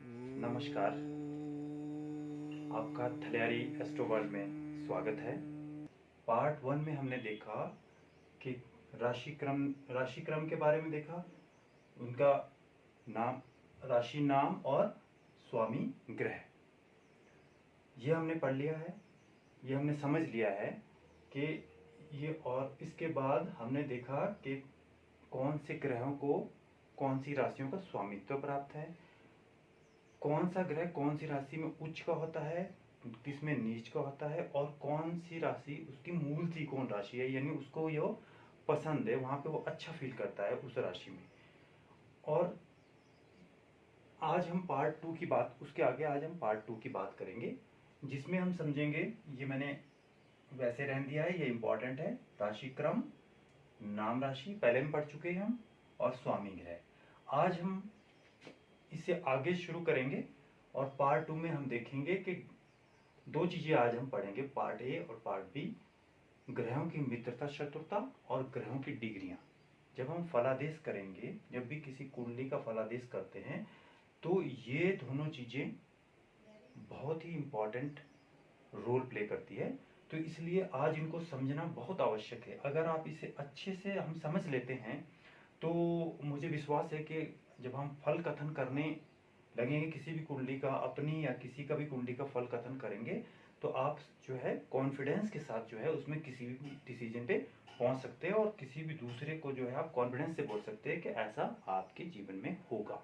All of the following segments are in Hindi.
नमस्कार, आपका थलियारी एस्ट्रो वर्ल्ड में स्वागत है। पार्ट 1 में हमने देखा कि राशि क्रम के बारे में देखा, उनका नाम, राशि नाम और स्वामी ग्रह, ये हमने पढ़ लिया है, ये हमने समझ लिया है कि ये। और इसके बाद हमने देखा कि कौन से ग्रहों को कौन सी राशियों का स्वामित्व प्राप्त है, कौन सा ग्रह कौन सी राशि में उच्च का होता है, किसमें नीच का होता है, और कौन सी राशि उसकी मूल त्रिकोण राशि है, यानी उसको ये पसंद है, वहां पे वो अच्छा फील करता है उस राशि में। और आज हम पार्ट 2 की बात, उसके आगे आज हम पार्ट 2 की बात करेंगे, जिसमें हम समझेंगे, ये मैंने वैसे रहने दिया है, ये इंपॉर्टेंट है, राशि क्रम, नाम राशि पहले हम पढ़ चुके हैं हम, और स्वामी ग्रह। आज हम इससे आगे शुरू करेंगे और पार्ट 2 में हम देखेंगे कि दो चीजें आज हम पढ़ेंगे, पार्ट ए और पार्ट बी, ग्रहों की मित्रता शत्रुता और ग्रहों की डिग्रियां। जब हम फलादेश करेंगे, जब भी किसी कुंडली का फलादेश करते हैं, तो ये दोनों चीजें बहुत ही इंपॉर्टेंट रोल प्ले करती है। तो इसलिए आज इनको समझना बहुत आवश्यक है। अगर आप इसे अच्छे से हम समझ लेते हैं तो मुझे विश्वास है कि जब हम फल कथन करने लगेंगे, किसी भी कुंडली का, अपनी या किसी का भी कुंडली का फल कथन करेंगे, तो आप जो है कॉन्फिडेंस के साथ जो है उसमें किसी भी डिसीजन पे पहुंच सकते हैं, और किसी भी दूसरे को जो है आप कॉन्फिडेंस से बोल सकते हैं कि ऐसा आपके जीवन में होगा।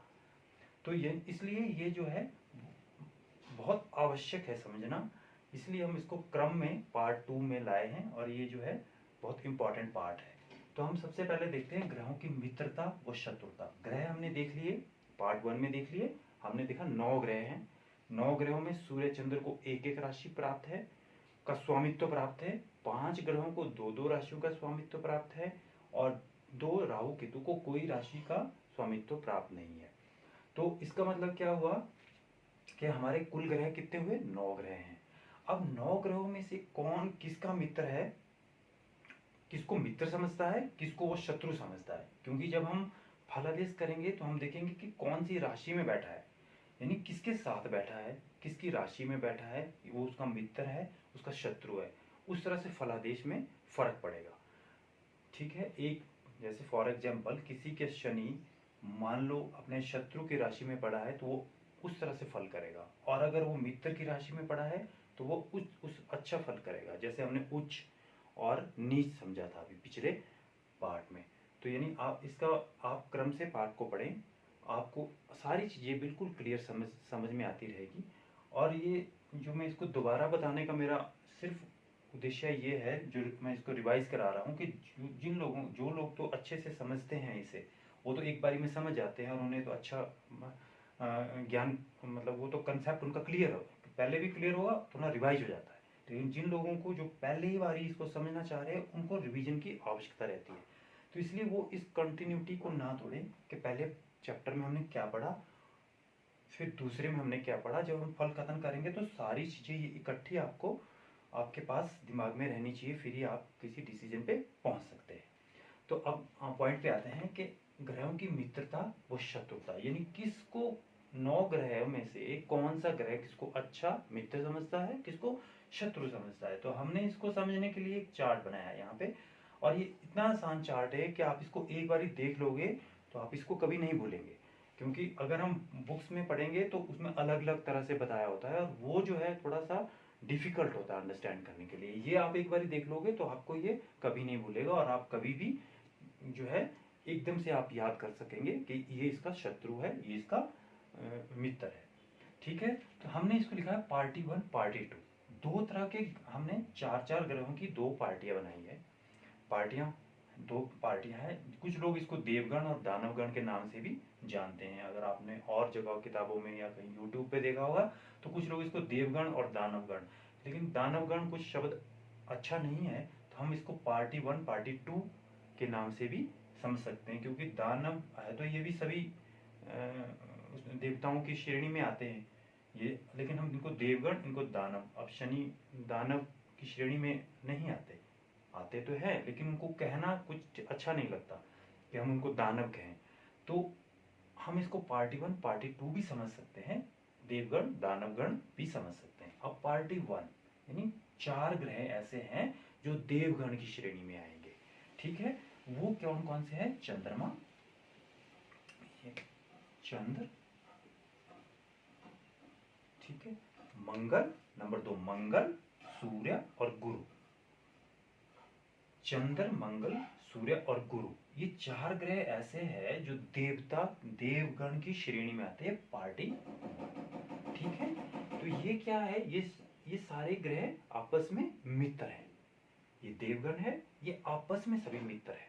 तो ये इसलिए ये जो है बहुत आवश्यक है समझना, इसलिए हम इसको क्रम में पार्ट 2 में लाए हैं, और ये जो है बहुत इंपॉर्टेंट पार्ट है। तो हम सबसे पहले देखते हैं ग्रहों की मित्रता व शत्रुता। ग्रह हमने देख लिए, पार्ट 1 में देख लिए, हमने देखा 9 ग्रह हैं। 9 ग्रहों में सूर्य चंद्र को एक एक राशि प्राप्त है, का स्वामित्व प्राप्त है। 5 ग्रहों को दो दो राशियों का स्वामित्व प्राप्त है, और 2 राहु केतु को कोई राशि का स्वामित्व प्राप्त नहीं है। तो इसका मतलब क्या हुआ कि हमारे कुल ग्रह कितने हुए? 9 ग्रह हैं। अब 9 ग्रहों में से कौन किसका मित्र है, किसको मित्र समझता है, किसको वो शत्रु समझता है? क्योंकि जब हम फलादेश करेंगे तो हम देखेंगे कि कौन सी राशि में बैठा है, यानी किसके साथ बैठा है, किसकी राशि में बैठा है, वो उसका मित्र है, उसका शत्रु है। उस तरह से फलादेश में फर्क पड़ेगा। ठीक है, एक जैसे फॉर एग्जाम्पल किसी के शनि मान लो अपने शत्रु की राशि में पड़ा है, तो वो उस तरह से फल करेगा, और अगर वो मित्र की राशि में पड़ा है तो वो उस अच्छा फल करेगा। जैसे हमने उच्च और नीच समझा था अभी पिछले पार्ट में। तो यानी आप इसका, आप क्रम से पार्ट को पढ़ें, आपको सारी चीजें बिल्कुल क्लियर समझ में आती रहेगी। और ये जो मैं इसको दोबारा बताने का मेरा सिर्फ उद्देश्य ये है, जो मैं इसको रिवाइज करा रहा हूँ, कि जो लोग तो अच्छे से समझते हैं इसे, वो तो एक बारी में समझ जाते हैं और उन्हें तो अच्छा ज्ञान, मतलब वो तो कंसेप्ट उनका क्लियर हो, पहले भी क्लियर होगा, थोड़ा रिवाइज हो जाता है। लेकिन जिन लोगों को जो पहले ही बारी इसको समझना चाह रहे हैं, उनको रिवीजन की आवश्यकता रहती है। तो इसलिए वो इस कंटिन्यूटी को ना तोड़ें कि पहले चैप्टर में हमने क्या पढ़ा, फिर दूसरे में हमने क्या पढ़ा। जब हम फल कथन करेंगे तो सारी चीजें ये इकट्ठी आपको, आपके पास दिमाग में रहनी चाहिए, फिर ही आप किसी डिसीजन पे पहुंच सकते हैं। तो अब पॉइंट पे आते हैं कि ग्रहों की मित्रता व शत्रुता, यानी किसको 9 ग्रहों में से कौन सा ग्रह किसको अच्छा मित्र समझता है, किसको शत्रु समझता है। तो हमने इसको समझने के लिए एक चार्ट बनाया है यहाँ पे, और ये इतना आसान चार्ट है कि आप इसको एक बार देख लोगे तो आप इसको कभी नहीं भूलेंगे। क्योंकि अगर हम बुक्स में पढ़ेंगे तो उसमें अलग अलग तरह से बताया होता है, और वो जो है थोड़ा सा डिफिकल्ट होता है अंडरस्टैंड करने के लिए। ये आप एक बार देख लोगे तो आपको ये कभी नहीं भूलेगा, और आप कभी भी जो है एकदम से आप याद कर सकेंगे कि ये इसका शत्रु है, ये इसका मित्र है। ठीक है, तो हमने इसको लिखा है पार्टी 1 पार्टी 2। दो तरह के, हमने चार चार ग्रहों की दो पार्टियां बनाई है। पार्टियां, दो पार्टियां हैं। कुछ लोग इसको देवगण और दानवगण के नाम से भी जानते हैं। अगर आपने और जगह किताबों में या कहीं यूट्यूब पे देखा होगा तो कुछ लोग इसको देवगण और दानवगण, लेकिन दानवगण कुछ शब्द अच्छा नहीं है, तो हम इसको पार्टी 1 पार्टी 2 के नाम से भी समझ सकते हैं। क्योंकि दानव है तो ये भी सभी देवताओं की श्रेणी में आते हैं ये, लेकिन हम इनको देवगण, इनको दानव, अब शनि दानव की श्रेणी में नहीं आते, आते तो है लेकिन उनको कहना कुछ अच्छा नहीं लगता कि हम उनको दानव कहें। तो हम इसको पार्टी 1 पार्टी 2 भी समझ सकते हैं, देवगण, दानवगण भी समझ सकते हैं। अब पार्टी 1 यानी 4 ग्रह ऐसे हैं जो देवगण की श्रेणी में आएंगे। ठीक है, वो कौन कौन से हैं? चंद्रमा, चंद्र, ठीक है, मंगल, नंबर 2 मंगल, सूर्य और गुरु। चंद्र, मंगल, सूर्य और गुरु, ये 4 ग्रह ऐसे हैं जो देवता देवगण की श्रेणी में आते हैं पार्टी। ठीक है, तो ये क्या है? ये सारे ग्रह आपस में मित्र हैं। ये देवगण है, ये आपस में सभी मित्र है।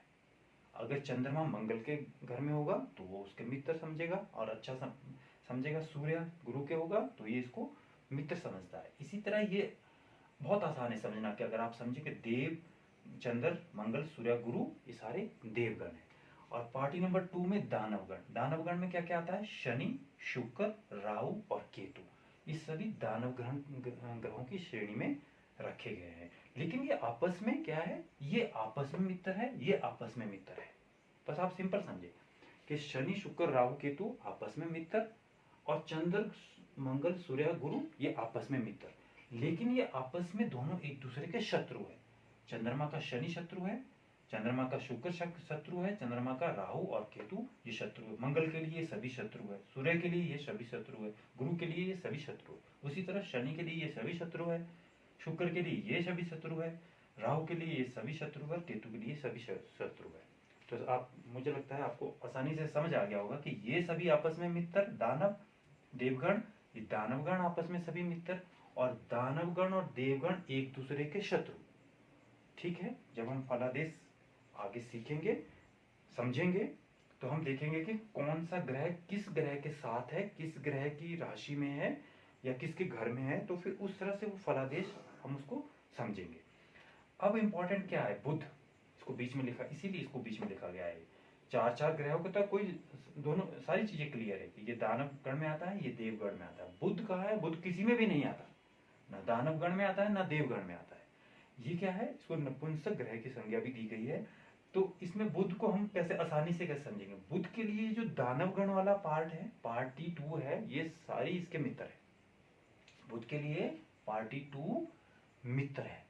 अगर चंद्रमा मंगल के घर में होगा तो वो उसके मित्र समझेगा और अच्छा समझेगा। सूर्य गुरु के होगा तो ये इसको मित्र समझता है। इसी तरह ये बहुत आसान है समझना कि अगर आप समझे कि देव, चंद्र, मंगल, सूर्य, गुरु ये सारे देवगण हैं। और पार्टी नंबर 2 में दानवगण। दानवगण में क्या क्या आता है? शनि, शुक्र, राहु और केतु, ये सभी दानव ग्रहों की श्रेणी में रखे गए हैं। लेकिन ये आपस में क्या है? ये आपस में मित्र है, ये आपस में मित्र है। बस आप सिंपल समझे कि शनि, शुक्र, राहु, केतु आपस में मित्र, और चंद्र, मंगल, सूर्य, गुरु ये आपस में मित्र। लेकिन ये आपस में दोनों एक दूसरे के शत्रु है। चंद्रमा का शनि शत्रु है, चंद्रमा का शुक्र शत्रु है, चंद्रमा का राहु और केतु ये शत्रु है। मंगल के लिए ये सभी शत्रु है, सूर्य के लिए ये सभी शत्रु है, गुरु के लिए ये सभी शत्रु है। उसी तरह शनि के लिए ये सभी शत्रु है, शुक्र के लिए ये सभी शत्रु है, राहु के लिए ये सभी शत्रु है, केतु के लिए सभी शत्रु है। तो आप, मुझे लगता है आपको आसानी से समझ आ गया होगा कि ये सभी आपस में मित्र, दानव देवगण, ये दानवगण आपस में सभी मित्र, और दानवगण और देवगण एक दूसरे के शत्रु। ठीक है, जब हम फलादेश आगे सीखेंगे, समझेंगे, तो हम देखेंगे कि कौन सा ग्रह किस ग्रह के साथ है, किस ग्रह की राशि में है या किसके घर में है, तो फिर उस तरह से वो फलादेश हम उसको समझेंगे। अब इंपॉर्टेंट क्या है? बुध, इसको बीच में लिखा, इसीलिए इसको बीच में लिखा गया है। 4 ग्रहों को तो कोई दोनों सारी चीजें क्लियर है कि ये दानव गण में आता है, ये देवगण में आता है। बुध कहाँ है? बुध किसी में भी नहीं आता, ना दानव गण में आता है ना देवगण में आता है। ये क्या है? इसको नपुंसक ग्रह की संज्ञा भी दी गई है। तो इसमें बुध को हम कैसे आसानी से कैसे समझेंगे? बुध के लिए जो दानवगण वाला पार्ट है, पार्टी 2 है, ये सारी इसके मित्र है। बुध के लिए पार्टी 2 मित्र है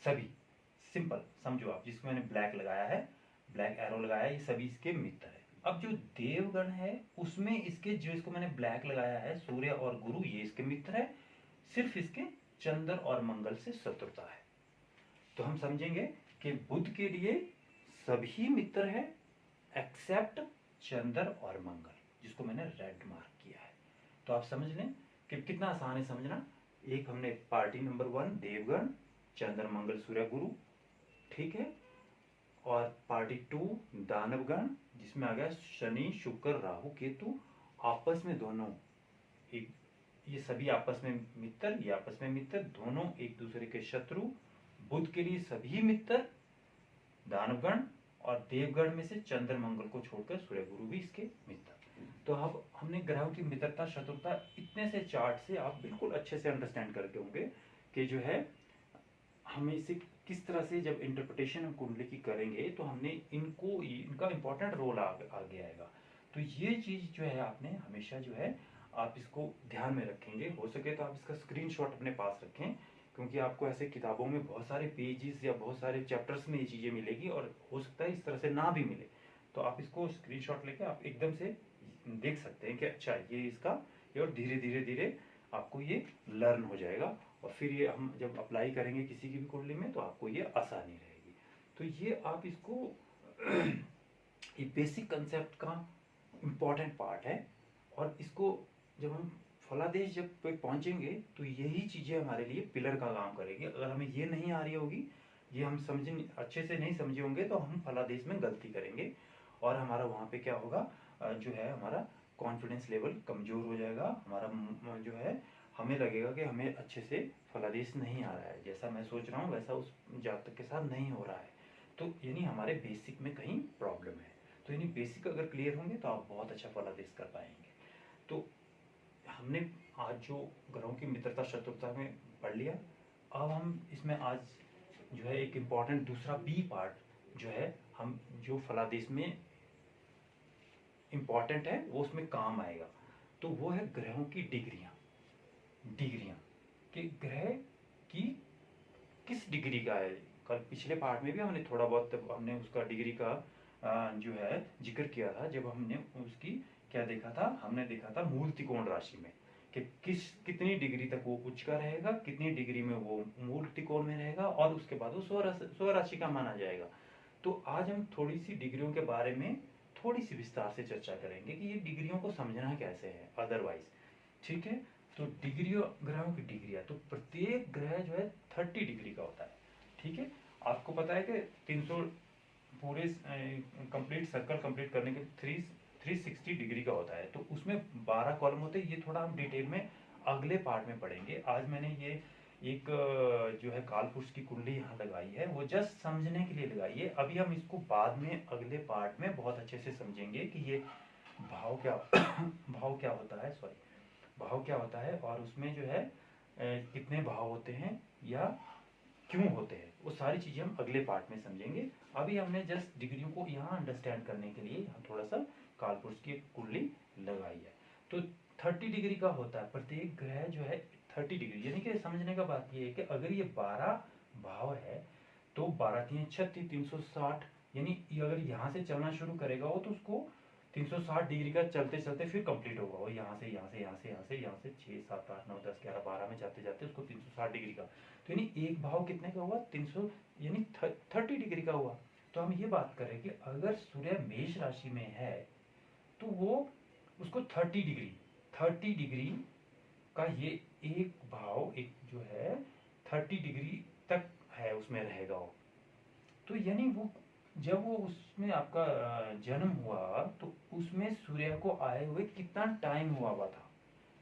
सभी। सिंपल समझो आप, जिसको मैंने ब्लैक लगाया है, ब्लैक एरो लगाया है, ये सभी इसके मित्र है। अब जो देवगण है उसमें इसके, जो इसको मैंने ब्लैक लगाया है, सूर्य और गुरु ये इसके मित्र है, सिर्फ इसके चंद्र और मंगल से शत्रुता है। तो हम समझेंगे कि बुध के लिए सभी मित्र है एक्सेप्ट चंद्र और मंगल, जिसको मैंने रेड मार्क किया है। तो आप समझ लें कि कितना आसान है समझना। एक हमने पार्टी नंबर 1 देवगण, चंद्र, मंगल, सूर्य, गुरु, ठीक है, और पार्टी 2 दानवगण, जिसमें आ गया शनि, शुक्र, राहु, केतु, आपस में दोनों एक, ये सभी आपस में मित्र, ये आपस में मित्र, दोनों एक दूसरे के शत्रु। बुध के लिए सभी मित्र दानवगण, और देवगण में से चंद्र मंगल को छोड़कर सूर्य गुरु भी इसके मित्र। तो अब हमने ग्रहों की मित्रता शत्रुता इतने से चार्ट से आप बिल्कुल अच्छे से अंडरस्टैंड करके होंगे कि जो है हमें इसे किस तरह से जब इंटरप्रिटेशन हम कुंडली की करेंगे तो हमने इनको, इनका इंपॉर्टेंट रोल आगे आएगा। तो ये चीज जो है आपने हमेशा जो है आप इसको ध्यान में रखेंगे। हो सके तो आप इसका स्क्रीनशॉट अपने पास रखें, क्योंकि आपको ऐसे किताबों में बहुत सारे पेजेस या बहुत सारे चैप्टर्स में ये चीज़ें मिलेगी, और हो सकता है इस तरह से ना भी मिले। तो आप इसको स्क्रीनशॉट लेके आप एकदम से देख सकते हैं कि अच्छा ये इसका, ये, और धीरे धीरे धीरे आपको ये लर्न हो जाएगा, और फिर ये हम जब अप्लाई करेंगे किसी की भी कुंडली में तो आपको ये आसानी रहेगी। तो ये आप इसको ये बेसिक कंसेप्ट का इम्पॉर्टेंट पार्ट है, और इसको जब हम फलादेश जब पे पहुंचेंगे तो यही चीज़ें हमारे लिए पिलर का काम करेगी। अगर हमें ये नहीं आ रही होगी, ये हम समझे अच्छे से नहीं समझे होंगे, तो हम फलादेश में गलती करेंगे, और हमारा वहाँ पे क्या होगा, जो है हमारा कॉन्फिडेंस लेवल कमज़ोर हो जाएगा। हमारा जो है हमें लगेगा कि हमें अच्छे से फलादेश नहीं आ रहा है, जैसा मैं सोच रहा हूँ वैसा उस जातक के साथ नहीं हो रहा है। तो यानी हमारे बेसिक में कहीं प्रॉब्लम है। तो यानी बेसिक अगर क्लियर होंगे तो आप बहुत अच्छा फलादेश कर पाएंगे। तो हमने आज जो ग्रहों की मित्रता शत्रुता में पढ़ लिया, अब हम इसमें आज जो है एक इम्पॉर्टेंट दूसरा बी पार्ट जो है, हम जो फलादेश में इम्पॉर्टेंट है वो उसमें काम आएगा, तो वो है ग्रहों की डिग्रियां। डिग्रियां कि ग्रह की किस डिग्री का है। कल पिछले पार्ट में भी हमने थोड़ा बहुत हमने उसका डिग्री का जो है जिक्र किया था, जब हमने उसकी क्या देखा था, हमने देखा था मूल त्रिकोण राशि में कि कितनी डिग्री तक वो उच्च का रहेगा, कितनी डिग्री में वो मूल त्रिकोण में रहेगा, और उसके बाद वो स्वराशि का माना जाएगा। तो आज हम थोड़ी सी डिग्रियों के बारे में थोड़ी सी विस्तार से चर्चा करेंगे कि ये डिग्रियों को समझना कैसे है अदरवाइज। ठीक है, तो डिग्रियों ग्रहों की डिग्रियां, तो प्रत्येक ग्रह जो है 30 डिग्री का होता है। ठीक है, आपको पता है कि 300 पूरे कंप्लीट सर्कल कंप्लीट करने के 360 डिग्री का होता है, तो उसमें 12 कॉलम होते हैं। ये थोड़ा हम डिटेल में अगले पार्ट में पढ़ेंगे। आज मैंने ये एक जो है कालपुरुष की कुंडली यहाँ लगाई है, वो जस्ट समझने के लिए लगाई है। अभी हम इसको बाद में अगले पार्ट में बहुत अच्छे से समझेंगे कि ये भाव क्या भाव क्या होता है, सॉरी, भाव क्या होता है, और उसमें जो है कितने भाव होते हैं या क्यों होते हैं, वो सारी चीजें हम अगले पार्ट में समझेंगे। अभी हमने जस्ट डिग्रियों को यहाँ अंडरस्टैंड करने के लिए हम थोड़ा सा कालपुरुष की कुंडली लगाई है। तो 30 डिग्री का होता है प्रत्येक ग्रह जो है 30 डिग्री, यानी कि समझने का बात ये है कि अगर ये 12 भाव है तो 12 3 36 360, यानी अगर यहाँ से चलना शुरू करेगा वो तो उसको 360 डिग्री का चलते चलते फिर कंप्लीट होगा। वो यहाँ से यहाँ से यहाँ से यहाँ से यहाँ से 6 7 8 9 10 11 12 में जाते जाते उसको 360 डिग्री का, तो यानी एक भाव कितने का हुआ 300, यानी 30 डिग्री का हुआ। तो हम ये बात करें कि अगर सूर्य मेष राशि में है तो वो उसको 30 डिग्री का ये एक भाव एक जो है 30 डिग्री तक है उसमें रहेगा वो। तो यानी वो जब वो उसमें आपका जन्म हुआ तो उसमें सूर्य को आए हुए कितना टाइम हुआ था,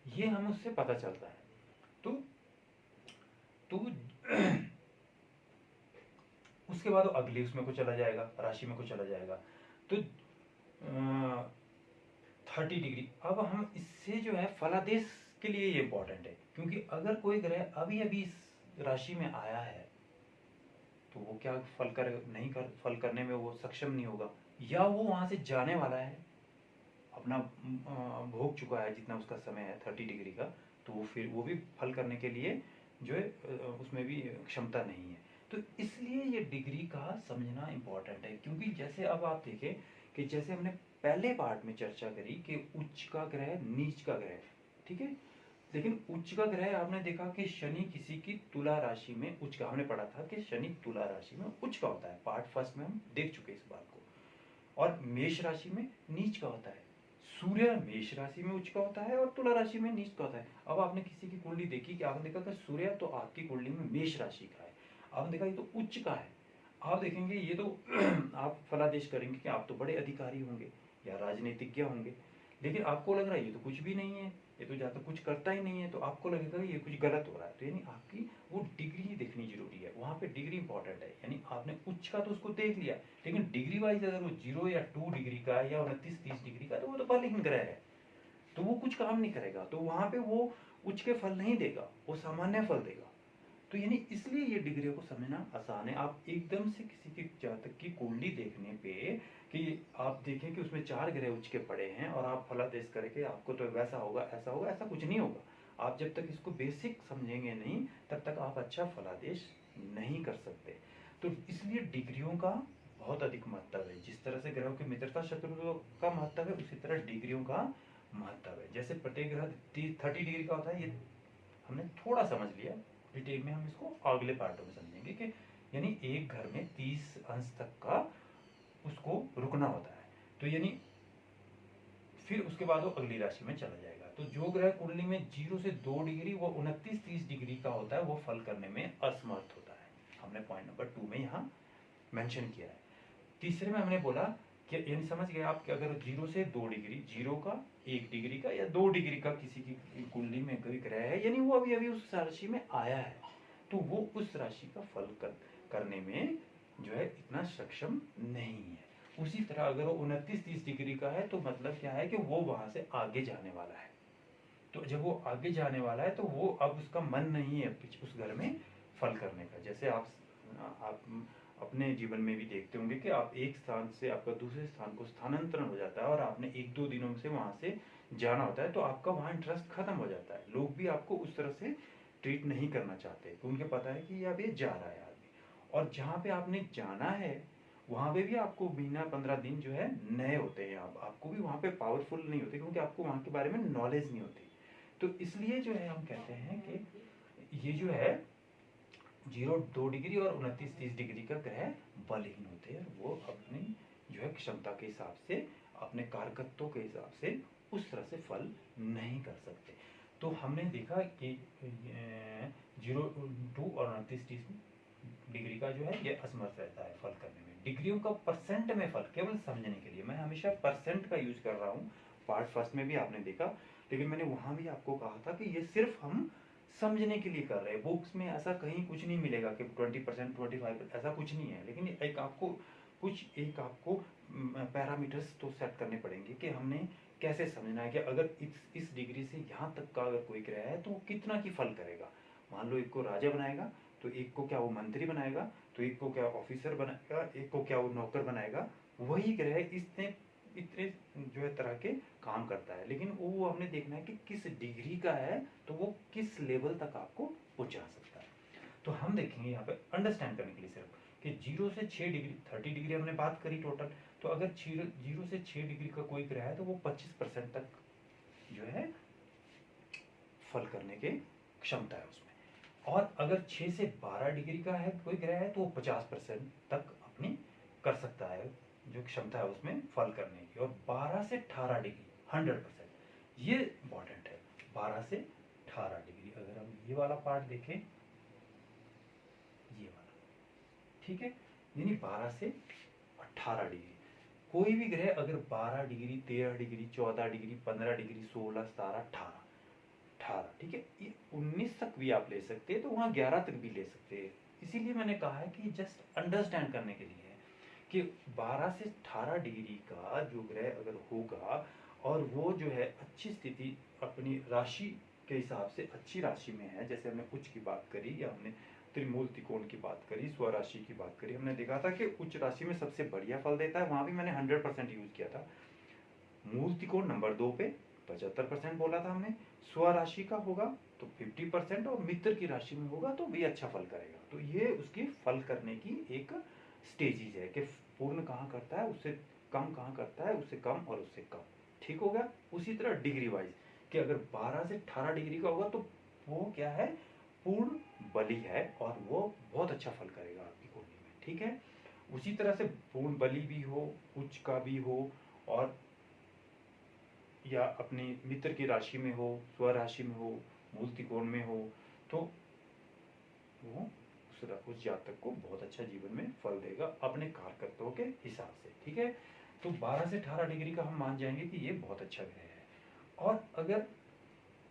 ये हम उससे पता चलता है। तो उसके बाद वो अगले उसमें को चला जाएगा, राशि में को चला जाएगा। तो 30 डिग्री, अब हम इससे जो है फलादेश के लिए ये इंपॉर्टेंट है, क्योंकि अगर कोई ग्रह अभी अभी इस राशि में आया है तो वो क्या फल करने में वो सक्षम नहीं होगा, या वो वहां से जाने वाला है, अपना भोग चुका है जितना उसका समय है 30 डिग्री का, तो वो फिर वो भी फल करने के लिए जो है उसमें भी क्षमता नहीं है। तो इसलिए ये डिग्री का समझना इंपॉर्टेंट है, क्योंकि जैसे अब आप देखें कि जैसे हमने पहले पार्ट में चर्चा करी कि उच्च का ग्रह नीच का ग्रह, ठीक है, लेकिन उच्च का ग्रह आपने देखा कि शनि किसी की तुला राशि में उच्च का, हमने पढ़ा था कि शनि तुला राशि में उच्च का होता है, पार्ट फर्स्ट में हम देख चुके इस बात को, और मेष राशि में नीच का होता है। सूर्य मेष राशि में उच्च का होता है और तुला राशि में नीच का होता है। अब आपने किसी की कुंडली देखी कि आपने देखा कि सूर्य तो आपकी कुंडली में मेष राशि का है, आपने देखा ये तो उच्च का है, आप देखेंगे ये तो आप फलादेश करेंगे कि आप तो बड़े अधिकारी होंगे या राजनीतिज्ञ होंगे, लेकिन आपको लग रहा है ये तो कुछ भी नहीं है, ये तो ज्यादा कुछ करता ही नहीं है, तो आपको लगेगा ये कुछ गलत हो रहा है। तो यानी आपकी वो डिग्री देखनी जरूरी है, वहां पे डिग्री इंपॉर्टेंट है। यानी आपने उच्च का तो उसको देख लिया, लेकिन डिग्री वाइज अगर वो 0 या 2 डिग्री का है या 29 30 डिग्री का, तो वो तो बलहीन ग्रह है, तो वो कुछ काम नहीं करेगा, तो वहां पे वो उच्च के फल नहीं देगा, वो सामान्य फल देगा। तो यानी इसलिए ये डिग्रियों को समझना आसान है। आप एकदम से किसी की जातक की कुंडली देखने पे कि आप देखें कि उसमें 4 ग्रह उच्च के पड़े हैं और आप फलादेश करके आपको तो वैसा होगा, ऐसा कुछ नहीं होगा। आप जब तक इसको बेसिक समझेंगे नहीं तब तक आप अच्छा फलादेश नहीं कर सकते। तो इसलिए डिग्रियों का बहुत अधिक महत्व है। जिस तरह से ग्रहों की मित्रता शत्रुता का महत्व है, उसी तरह डिग्रियों का महत्व है। जैसे प्रत्येक ग्रह 30 डिग्री का होता है, ये हमने थोड़ा समझ लिया, डिटेल में हम इसको अगले पार्टों में समझेंगे कि यानी एक घर में 30 अंश तक का उसको रुकना होता है, तो यानी फिर उसके बाद वो अगली राशि में चला जाएगा। तो जो ग्रह कुंडली में 0 से 2 डिग्री वो 29 30 डिग्री का होता है, वो फल करने में असमर्थ होता है। हमने पॉइंट नंबर 2 में यहाँ मेंशन किया है। तीसरे में हमने बोला कि यानी समझ गए आप कि अगर 0 से 2 डिग्री, 0 का 1 डिग्री का या 2 डिग्री का किसी की कुंडली में कोई ग्रह है, यानी वो अभी अभी उस राशि में आया है, तो वो उस राशि का फल करने में जो है इतना सक्षम नहीं है। उसी तरह अगर वो 29 30 डिग्री का है तो मतलब क्या है कि वो वहां से आगे जाने वाला है। तो जब वो आगे जाने वाला है तो वो अब उसका मन नहीं है उस घर में फल करने का। जैसे आप अपने जीवन में भी देखते होंगे कि आप एक स्थान से आपका दूसरे स्थान को स्थानांतरण हो जाता है और आपने 1 2 दिनों से वहां से जाना होता है तो आपका वहाँ इंटरेस्ट खत्म हो जाता है। लोग भी आपको उस तरह से ट्रीट नहीं करना चाहते, तो उनको पता है कि अब ये जा रहा है आदमी। और जहाँ पे आपने जाना है वहाँ पे भी आपको महीना 15 दिन जो है नए होते हैं, आपको भी वहाँ पे पावरफुल नहीं होते, क्योंकि आपको वहाँ के बारे में नॉलेज नहीं होती। तो इसलिए जो है हम कहते हैं कि ये जो है 0-2 डिग्री और 29-30 डिग्री का ग्रह बलहीन होते हैं। वो अपनी जो है क्षमता के हिसाब से, अपने कारकत्व के हिसाब से उस तरह से फल नहीं कर सकते। तो हमने देखा कि 0-2 और 29-30 डिग्री का जो है ये असमर्थ रहता है फल करने में। डिग्रियों का परसेंट में फल, केवल समझने के लिए मैं हमेशा परसेंट का यूज कर रहा हूँ। पार्ट फर्स्ट में भी आपने देखा, लेकिन मैंने वहां भी आपको कहा था कि ये सिर्फ हम समझने के लिए कर रहे हैं। बुक्स में ऐसा कहीं कुछ नहीं मिलेगा कि 20%, 25%, ऐसा कुछ नहीं है। लेकिन एक आपको पैरामीटर्स तो सेट करने पड़ेंगे कि हमने कैसे समझना है कि अगर इस डिग्री से यहाँ तक का अगर कोई ग्रह है तो वो कितना की फल करेगा। मान लो एक को राजा बनाएगा तो एक को क्या वो मंत्री बनाएगा, तो एक को क्या ऑफिसर बनाएगा, एक को क्या वो नौकर बनाएगा। वही ग्रह इतने इतने जो है तरह के काम करता है, लेकिन वो हमने देखना है कि किस डिग्री का है, तो वो किस लेवल तक आपको पहुंचा सकता है। तो हम देखेंगे यहाँ पे अंडरस्टैंड करने के लिए सिर्फ कि 0 से 6 डिग्री, 30 डिग्री हमने बात करी टोटल। तो अगर 0 से 6 डिग्री का कोई ग्रह है तो वो 25% तक जो है फल करने की क्षमता है उसमें। और अगर 6 से 12 डिग्री का है कोई ग्रह है तो वो 50% तक अपनी कर सकता है, जो क्षमता है उसमें फल करने की। और 12 से 18 डिग्री 100%, ये इंपॉर्टेंट है। 12 से 18 डिग्री अगर हम ये वाला पार्ट देखें, ये वाला, ठीक है, यानी 12 से 18 डिग्री कोई भी ग्रह अगर 12 डिग्री, 13 डिग्री, 14 डिग्री, 15 डिग्री, 16, 17, 18, ठीक है, ये 19 तक भी आप ले सकते हैं, तो वहाँ 11 तक भी ले सकते हैं। इसीलिए मैंने कहा है कि जस्ट अंडरस्टैंड करने के लिए है कि 12 से 18 डिग्री का जो ग्रह अगर होगा और वो जो है अच्छी स्थिति अपनी राशि के हिसाब से अच्छी राशि में है, जैसे हमने उच्च की बात करी या हमने त्रिमूल त्रिकोण की बात करी, स्वराशि की बात करी, हमने देखा था कि उच्च राशि में सबसे बढ़िया फल देता है। वहां भी मैंने 100% यूज किया था। मूल त्रिकोण नंबर 2 पे 75% बोला था हमने। स्वराशि का होगा तो 50% और मित्र की राशि में होगा तो भी अच्छा फल करेगा। तो ये उसकी फल करने की एक स्टेजेज है कि पूर्ण कहाँ करता है, उससे कम कहाँ करता है, उससे कम और उससे कम, ठीक हो गया। उसी तरह डिग्री वाइज कि अगर 12 से 18 डिग्री का होगा तो वो क्या है, पूर्ण बलि है और वो बहुत अच्छा फल करेगा आपकी कुंडली में, ठीक है। उसी तरह से पूर्ण बलि भी हो, उच्च का भी हो, और या अपनी मित्र की राशि में हो, स्वराशि में हो, मूल त्रिकोण में हो, तो वो उस जातक को बहुत अच्छा जीवन में फल देगा अपने कारकत्वों के हिसाब से, ठीक है। तो 12 से 18 डिग्री का हम मान जाएंगे कि ये बहुत अच्छा ग्रह है। और अगर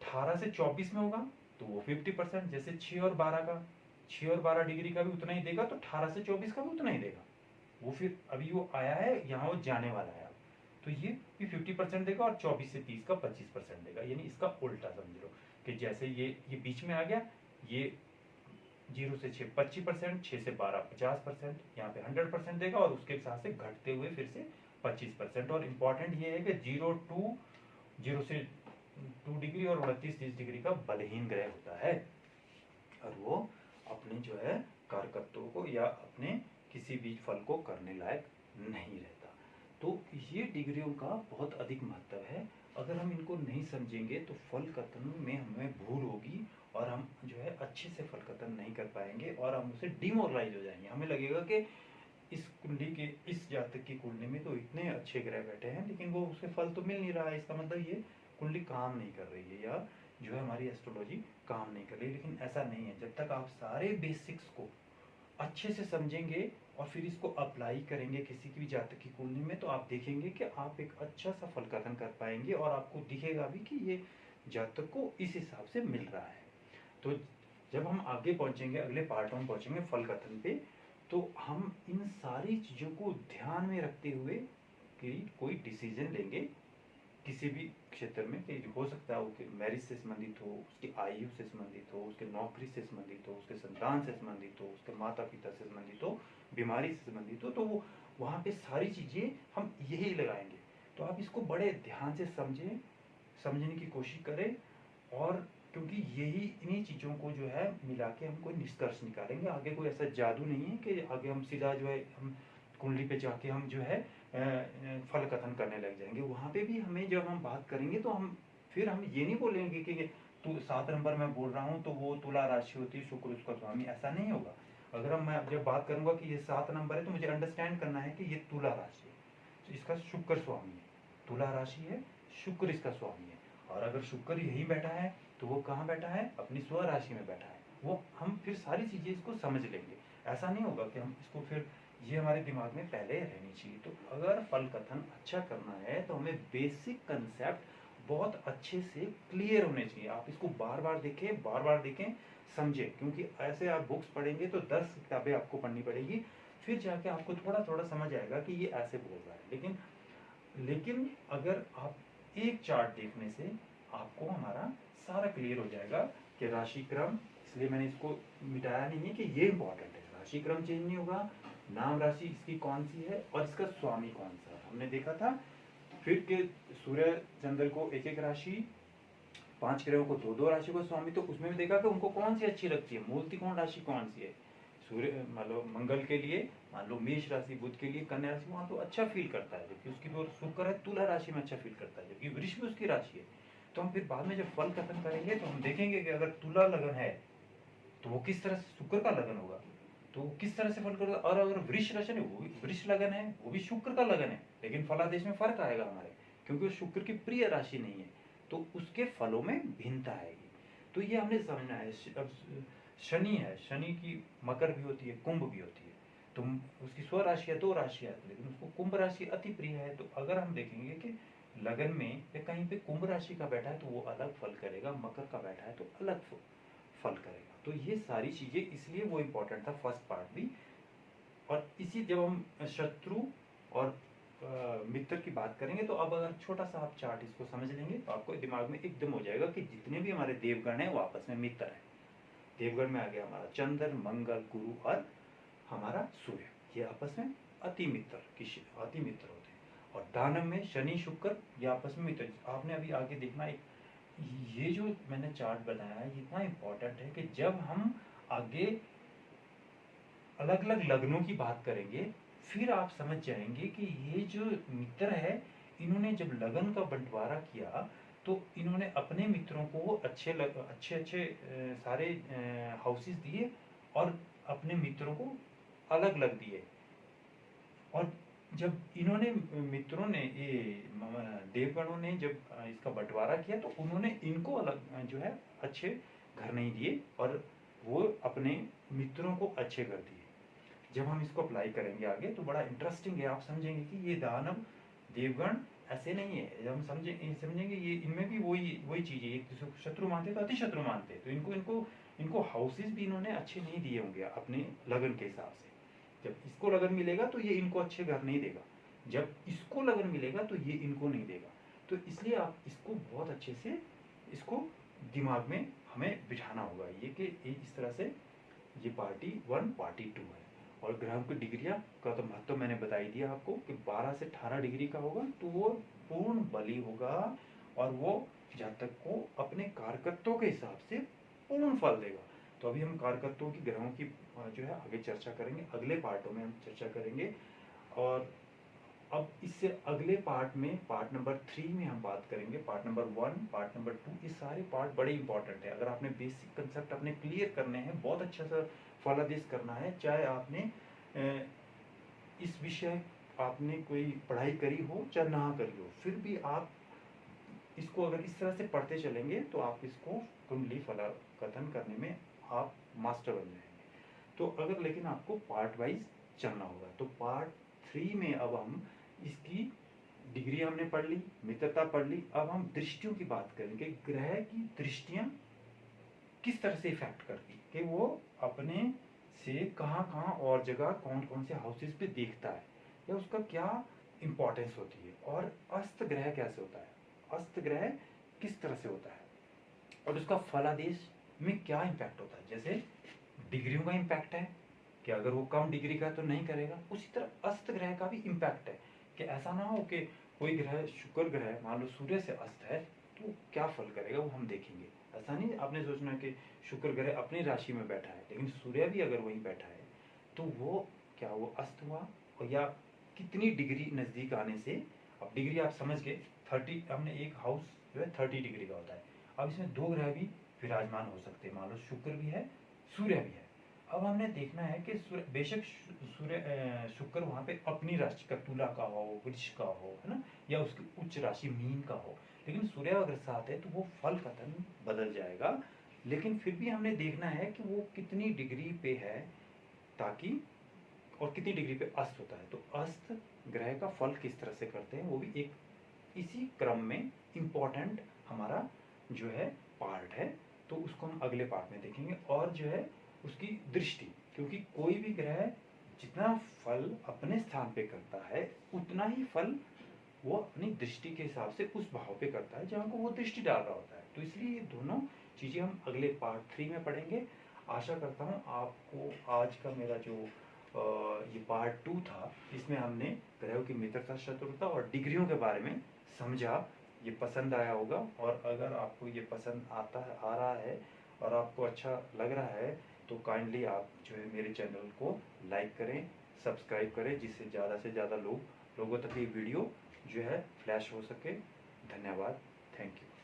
18 से 24 में होगा तो वो 50%, जैसे 6 और 12 डिग्री का भी उतना ही देगा, तो 18 से 24 का भी उतना ही देगा। वो फिर अभी वो आया है यहाँ, वो जाने वाला है, तो ये भी 50% देगा, और 24 से 30 का 25% देगा। यानी इसका उल्टा समझ लो कि जैसे ये बीच में आ गया, ये 0 से 6 25%, 6 से 12 50%, यहाँ पे 100% देगा, और उसके साथ से घटते हुए फिर से 25%। और इम्पोर्टेंट ये है कि 0 से 2 डिग्री और 29-30 डिग्री का बलहीन ग्रह होता है, और वो अपने जो है कारकत्वों को या अपने किसी भी फल को करने लायक नहीं रहता। तो ये डिग्रियों का बहुत अधिक महत्व है। अगर हम इनको नहीं समझेंगे तो फल कथन में हमें भूल होगी, और हम जो है अच्छे से फल कथन नहीं कर पाएंगे, और हम उससे डिमोरलाइज हो जाएंगे। हमें लगेगा कि इस कुंडली के, इस जातक की कुंडली में तो इतने अच्छे ग्रह बैठे हैं, लेकिन वो उसके फल तो मिल नहीं रहा है। इसका मतलब ये कुंडली काम नहीं कर रही है, या जो है हमारी एस्ट्रोलॉजी काम नहीं कर रही। लेकिन ऐसा नहीं है। जब तक आप सारे बेसिक्स को अच्छे से समझेंगे और फिर इसको अप्लाई करेंगे किसी की भी जातक की कुंडली में, तो आप देखेंगे कि आप एक अच्छा सा फल कथन कर पाएंगे, और आपको दिखेगा भी कि ये जातक को इस हिसाब से मिल रहा है। तो जब हम आगे पहुंचेंगे, अगले पार्ट में पहुंचेंगे फल कथन पे, तो हम इन सारी चीज़ों को ध्यान में रखते हुए कि कोई डिसीजन लेंगे किसी भी क्षेत्र में, कि हो सकता है वो मैरिज से संबंधित हो, उसकी आयु से संबंधित हो, उसके नौकरी से संबंधित हो, उसके संतान से संबंधित हो, उसके माता पिता से संबंधित हो, बीमारी से संबंधित हो, तो वो वहाँ पे सारी चीज़ें हम यही लगाएंगे। तो आप इसको बड़े ध्यान से समझें, समझने की कोशिश करें, और क्योंकि यही इन्हीं चीज़ों को जो है मिला के हम कोई निष्कर्ष निकालेंगे। आगे कोई ऐसा जादू नहीं है कि आगे हम सीधा जो है हम कुंडली पे जाके हम जो है फल कथन करने लग जाएंगे। वहाँ पे भी हमें जब हम बात करेंगे तो हम फिर हम ये नहीं बोलेंगे कि तू 7 नंबर मैं बोल रहा हूँ तो वो तुला राशि होती है, शुक्र उसका स्वामी, ऐसा नहीं होगा। अगर हम मैं जब बात करूंगा कि ये 7 नंबर है तो मुझे अंडरस्टैंड करना है कि ये तुला राशि है, तो इसका शुक्र स्वामी है, तुला राशि है, शुक्र इसका स्वामी है। और अगर शुक्र यहीं बैठा है तो वो कहाँ बैठा है, अपनी स्व राशि में बैठा है। वो हम फिर सारी चीज़ें इसको समझ लेंगे। ऐसा नहीं होगा कि हम इसको फिर ये हमारे दिमाग में पहले रहनी चाहिए। तो अगर फल कथन अच्छा करना है तो हमें बेसिक कंसेप्ट बहुत अच्छे से क्लियर होने चाहिए। आप इसको बार बार देखें, बार बार देखें, समझें, क्योंकि ऐसे आप बुक्स पढ़ेंगे तो 10 किताबें आपको पढ़नी पड़ेगी, फिर जाके आपको थोड़ा थोड़ा समझ आएगा कि ये ऐसे बोल रहा है। लेकिन अगर आप एक चार्ट देखने से आपको हमारा सारा क्लियर हो जाएगा कि राशि क्रम, इसलिए मैंने इसको मिटाया नहीं है कि ये इंपॉर्टेंट है। राशि क्रम चेंज नहीं होगा, नाम राशि इसकी कौन सी है और इसका स्वामी कौन सा है हमने देखा था। फिर के सूर्य चंद्र को एक एक राशि, 5 ग्रहों को दो दो राशि को स्वामी, तो उसमें भी देखा कि उनको कौन सी अच्छी लगती है, मूल कौन राशि कौन सी है। सूर्य मान लो मंगल के लिए, मान लो मेष राशि, बुध के लिए कन्या राशि, वहां तो अच्छा फील करता है, जबकि उसकी जो शुक्र है तुला राशि में अच्छा फील करता है, जबकि वृष भी उसकी राशि है। तो हम फिर बाद में जब फल कथन करेंगे तो हम देखेंगे कि अगर तुला लगन है तो वो किस तरह से शुक्र का लगन होगा, तो वो किस तरह से फल करेगा। और अगर वृष राशि है, वो भी वृष लगन है, वो भी शुक्र का लगन है, लेकिन फलादेश में फर्क आएगा हमारे, क्योंकि वो शुक्र की प्रिय राशि नहीं है, तो उसके फलों में भिन्नता आएगी। तो ये हमने समझना है। अब शनि है, शनि की मकर भी होती है, कुंभ भी होती है, तो उसकी स्व राशि है, 2 राशि है, लेकिन उसको कुंभ राशि अति प्रिय है। तो अगर हम देखेंगे कि लगन में या कहीं पे कुंभ राशि का बैठा है तो वो अलग फल करेगा, मकर का बैठा है तो अलग फल करेगा। तो ये सारी चीजें, इसलिए वो इम्पोर्टेंट था फर्स्ट पार्ट भी। और इसी जब हम शत्रु और मित्र की बात करेंगे तो अब अगर छोटा सा आप चार्ट इसको समझ लेंगे तो आपको दिमाग में एकदम हो जाएगा कि जितने भी हमारे देवगण हैं वो आपस में मित्र हैं। देवगण में आ गया हमारा चंद्र, मंगल, गुरु और हमारा सूर्य, ये आपस में अति मित्र होते हैं। और दानव में शनि, शुक्र, ये आपस में मित्र। आपने अभी आगे देखना, एक ये जो मैंने चार्ट बनाया है इतना इम्पोर्टेंट है कि जब हम आगे अलग अलग लग्नों की बात करेंगे फिर आप समझ जाएंगे कि ये जो मित्र है, इन्होंने जब लगन का बंटवारा किया तो इन्होंने अपने मित्रों को अच्छे अच्छे सारे हाउसेस दिए और अपने मित्रों को अलग अलग दिए। और जब इन्होंने मित्रों ने ये देवगणों ने जब इसका बंटवारा किया तो उन्होंने इनको अलग जो है अच्छे घर नहीं दिए और वो अपने मित्रों को अच्छे घर दिए। जब हम इसको अप्लाई करेंगे आगे तो बड़ा इंटरेस्टिंग है, आप समझेंगे कि ये दानव देवगण ऐसे नहीं है। जब हम समझेंगे ये इनमें भी वही चीज है, एक दूसरे को शत्रु मानते तो अति शत्रु मानते, तो इनको हाउसेस भी इन्होंने अच्छे नहीं दिए होंगे अपने लगन के हिसाब से। जब इसको लगन मिलेगा तो ये इनको अच्छे घर नहीं देगा, जब इसको लगन मिलेगा तो ये इनको नहीं देगा। तो इसलिए आप इसको बहुत अच्छे से इसको दिमाग में हमें बिठाना होगा ये कि इस तरह से ये पार्टी 1 पार्टी 2 है। और ग्रहों की डिग्रियां का तो महत्व मैंने बता ही दिया आपको कि 12 से 18 डिग्री का होगा तो वो पूर्ण बली होगा और वो जातक को अपने कारकत्वों के हिसाब से पूर्ण फल देगा। तो अभी हम कारकत्वों की ग्रहों की जो है आगे चर्चा करेंगे, अगले पार्टों में हम चर्चा करेंगे। और अब इससे अगले पार्ट में, पार्ट नंबर 3 में हम बात करेंगे, पार्ट नंबर 1, पार्ट नंबर 2, ये सारे पार्ट बड़े इंपॉर्टेंट है। अगर आपने बेसिक कंसेप्ट अपने क्लियर करने हैं, बहुत अच्छा सा फलादेश करना है, चाहे आपने इस विषय आपने कोई पढ़ाई करी हो चाहे ना करी हो, फिर भी आप इसको अगर इस तरह से पढ़ते चलेंगे तो आप इसको कुंडली फला कथन करने में आप मास्टर बन जाएंगे। तो अगर लेकिन आपको पार्ट वाइज चलना होगा तो पार्ट 3 में अब हम इसकी डिग्री हमने पढ़ ली, मित्रता पढ़ ली, अब हम दृष्टियों की बात करेंगे। ग्रह की दृष्टियां किस तरह से इफेक्ट करती कि वो अपने से कहाँ कहाँ और जगह कौन कौन से हाउसेस पे देखता है या उसका क्या इंपॉर्टेंस होती है। और अस्त ग्रह कैसे होता है, अस्त ग्रह किस तरह से होता है और उसका फलादेश में क्या इम्पैक्ट होता है। जैसे डिग्रियों का इम्पैक्ट है कि अगर वो कम डिग्री का तो नहीं करेगा, उसी तरह अस्त ग्रह का भी इम्पैक्ट है कि ऐसा ना हो कि कोई ग्रह, शुक्र ग्रह मान लो सूर्य से अस्त है तो क्या फल करेगा वो हम देखेंगे। ऐसा नहीं आपने सोचना कि शुक्र ग्रह अपनी राशि में बैठा है, लेकिन सूर्य भी अगर वहीं बैठा है तो वो क्या वो अस्त हुआ, और या कितनी डिग्री नज़दीक आने से, अब डिग्री आप समझ गए 30, हमने एक हाउस जो है 30 डिग्री का होता है। अब इसमें 2 ग्रह भी विराजमान हो सकते हैं, मान लो शुक्र भी है सूर्य भी है। अब हमने देखना है कि सूर्य बेशक शुक्र वहाँ पे अपनी राशि का तुला का हो, वृक्ष का हो, है ना, या उसकी उच्च राशि मीन का हो, लेकिन सूर्य अगर साथ है तो वो फल का धन बदल जाएगा। लेकिन फिर भी हमने देखना है कि वो कितनी डिग्री पे है, ताकि, और कितनी डिग्री पे अस्त होता है। तो अस्त ग्रह का फल किस तरह से करते हैं वो भी एक इसी क्रम में इम्पोर्टेंट हमारा जो है पार्ट है। तो उसको हम अगले पार्ट में देखेंगे। और जो है उसकी दृष्टि, क्योंकि कोई भी ग्रह जितना फल अपने स्थान पे करता है उतना ही फल वो अपनी दृष्टि के हिसाब से उस भाव पे करता है जहाँ को वो दृष्टि डाल रहा होता है। तो इसलिए ये दोनों चीज़ें हम अगले पार्ट 3 में पढ़ेंगे। आशा करता हूँ आपको आज का मेरा जो ये पार्ट 2 था, इसमें हमने ग्रहों की मित्रता शत्रुता और डिग्रियों के बारे में समझा, ये पसंद आया होगा। और अगर आपको ये पसंद आता है, आ रहा है, और आपको अच्छा लग रहा है, तो काइंडली आप जो है मेरे चैनल को लाइक करें, सब्सक्राइब करें, जिससे ज़्यादा से ज़्यादा लोगों तक ये वीडियो जो है फ्लैश हो सके। धन्यवाद। Thank you.